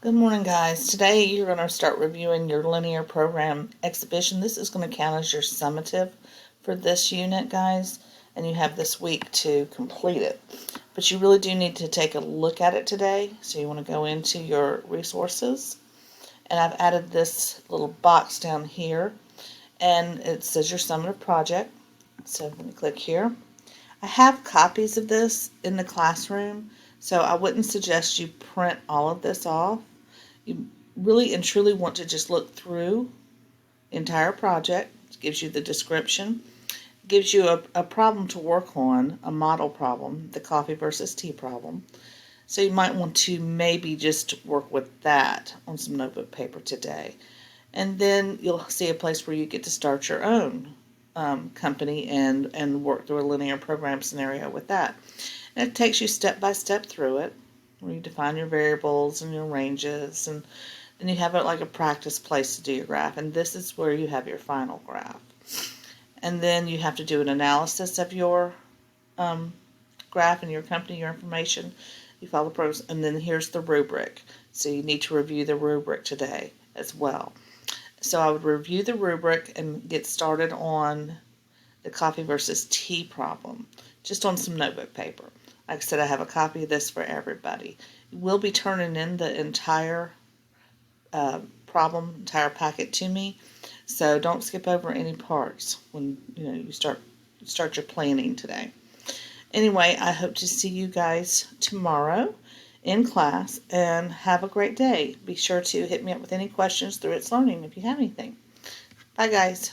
Good morning, guys. Today you're going to start reviewing your linear program exhibition. This is going to count as your summative for this unit, guys, and you have this week to complete it. But you really do need to take a look at it today, so you want to go into your resources, and I've added this little box down here, and it says your summative project. So let me click here. I have copies of this in the classroom, so I wouldn't suggest you print all of this off. You really and truly want to just look through the entire project. It gives you the description, gives you a problem to work on, a model problem, the coffee versus tea problem. So you might want to maybe just work with that on some notebook paper today. And then you'll see a place where you get to start your own company and work through a linear program scenario with that. And it takes you step by step through it, where you define your variables and your ranges, and then you have it like a practice place to do your graph, and this is where you have your final graph. And then you have to do an analysis of your graph and your company, your information. You follow the pros, and then here's the rubric. So you need to review the rubric today as well. So I would review the rubric and get started on the coffee versus tea problem, just on some notebook paper. Like I said, I have a copy of this for everybody. You will be turning in the entire entire packet to me, so don't skip over any parts when you start your planning today. Anyway, I hope to see you guys tomorrow in class, and have a great day. Be sure to hit me up with any questions through It's Learning if you have anything. Bye, guys.